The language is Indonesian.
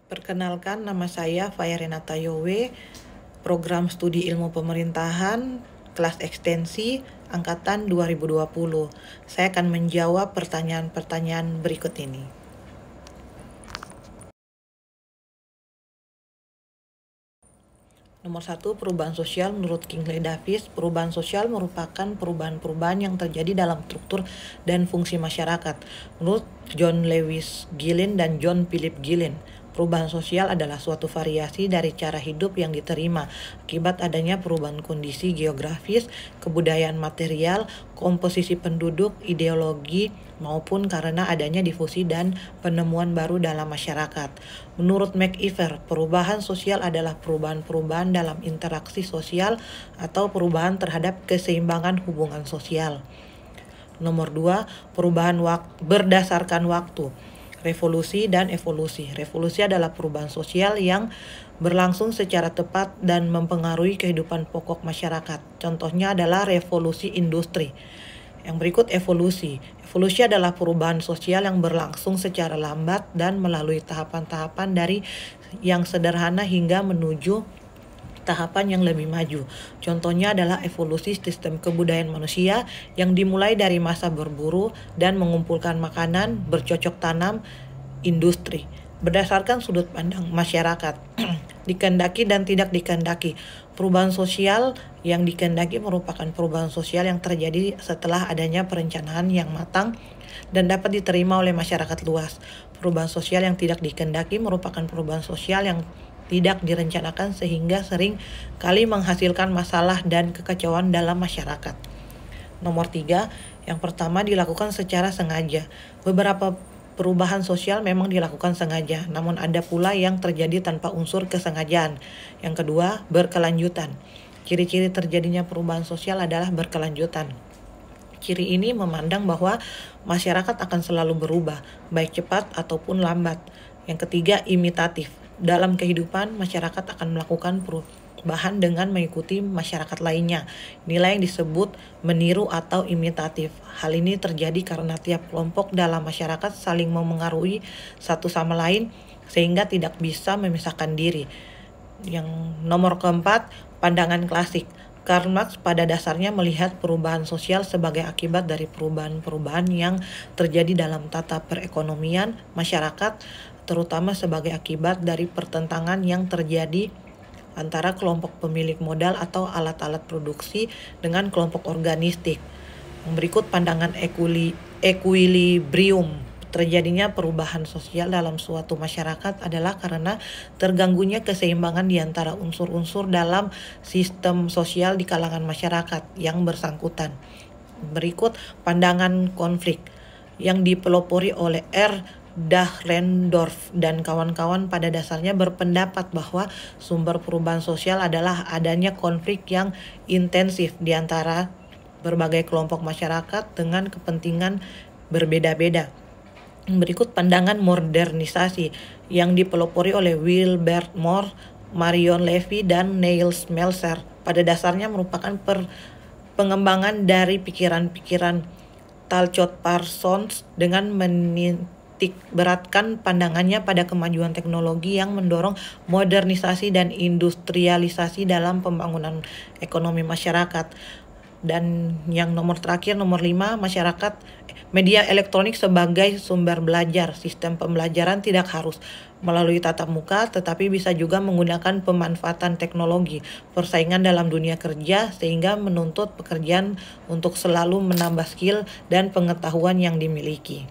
Perkenalkan, nama saya Faya Renata Yowe, program studi ilmu pemerintahan, kelas ekstensi, angkatan 2020. Saya akan menjawab pertanyaan-pertanyaan berikut ini. Nomor 1, perubahan sosial menurut Kingsley Davis. Perubahan sosial merupakan perubahan-perubahan yang terjadi dalam struktur dan fungsi masyarakat. Menurut John Lewis Gillen dan John Philip Gillen, perubahan sosial adalah suatu variasi dari cara hidup yang diterima akibat adanya perubahan kondisi geografis, kebudayaan material, komposisi penduduk, ideologi, maupun karena adanya difusi dan penemuan baru dalam masyarakat. Menurut McIver, perubahan sosial adalah perubahan-perubahan dalam interaksi sosial atau perubahan terhadap keseimbangan hubungan sosial. Nomor 2, perubahan berdasarkan waktu. Revolusi dan evolusi. Revolusi adalah perubahan sosial yang berlangsung secara tepat dan mempengaruhi kehidupan pokok masyarakat. Contohnya adalah revolusi industri. Yang berikut evolusi. Evolusi adalah perubahan sosial yang berlangsung secara lambat dan melalui tahapan-tahapan dari yang sederhana hingga menuju tahapan yang lebih maju. Contohnya adalah evolusi sistem kebudayaan manusia yang dimulai dari masa berburu dan mengumpulkan makanan, bercocok tanam, industri. Berdasarkan sudut pandang masyarakat, dikehendaki dan tidak dikehendaki. Perubahan sosial yang dikehendaki merupakan perubahan sosial yang terjadi setelah adanya perencanaan yang matang dan dapat diterima oleh masyarakat luas. Perubahan sosial yang tidak dikehendaki merupakan perubahan sosial yang tidak direncanakan sehingga sering kali menghasilkan masalah dan kekacauan dalam masyarakat. Nomor 3, yang pertama dilakukan secara sengaja. Beberapa perubahan sosial memang dilakukan sengaja, namun ada pula yang terjadi tanpa unsur kesengajaan. Yang kedua, berkelanjutan. Ciri-ciri terjadinya perubahan sosial adalah berkelanjutan. Ciri ini memandang bahwa masyarakat akan selalu berubah, baik cepat ataupun lambat. Yang ketiga, imitatif. Dalam kehidupan, masyarakat akan melakukan perubahan dengan mengikuti masyarakat lainnya. Nilai yang disebut meniru atau imitatif. Hal ini terjadi karena tiap kelompok dalam masyarakat saling memengaruhi satu sama lain sehingga tidak bisa memisahkan diri. Yang nomor keempat, pandangan klasik. Karl Marx pada dasarnya melihat perubahan sosial sebagai akibat dari perubahan-perubahan yang terjadi dalam tata perekonomian masyarakat, terutama sebagai akibat dari pertentangan yang terjadi antara kelompok pemilik modal atau alat-alat produksi dengan kelompok organistik. Berikut pandangan equilibrium. Terjadinya perubahan sosial dalam suatu masyarakat adalah karena terganggunya keseimbangan di antara unsur-unsur dalam sistem sosial di kalangan masyarakat yang bersangkutan. Berikut pandangan konflik yang dipelopori oleh R. Dahrendorf dan kawan-kawan pada dasarnya berpendapat bahwa sumber perubahan sosial adalah adanya konflik yang intensif di antara berbagai kelompok masyarakat dengan kepentingan berbeda-beda. Berikut pandangan modernisasi yang dipelopori oleh Wilbert Moore, Marion Levy, dan Niels Melzer. Pada dasarnya merupakan pengembangan dari pikiran-pikiran Talcott Parsons dengan menitik beratkan pandangannya pada kemajuan teknologi yang mendorong modernisasi dan industrialisasi dalam pembangunan ekonomi masyarakat. Dan yang nomor terakhir, nomor 5, media elektronik sebagai sumber belajar. Sistem pembelajaran tidak harus melalui tatap muka, tetapi bisa juga menggunakan pemanfaatan teknologi. Persaingan dalam dunia kerja sehingga menuntut pekerjaan untuk selalu menambah skill dan pengetahuan yang dimiliki.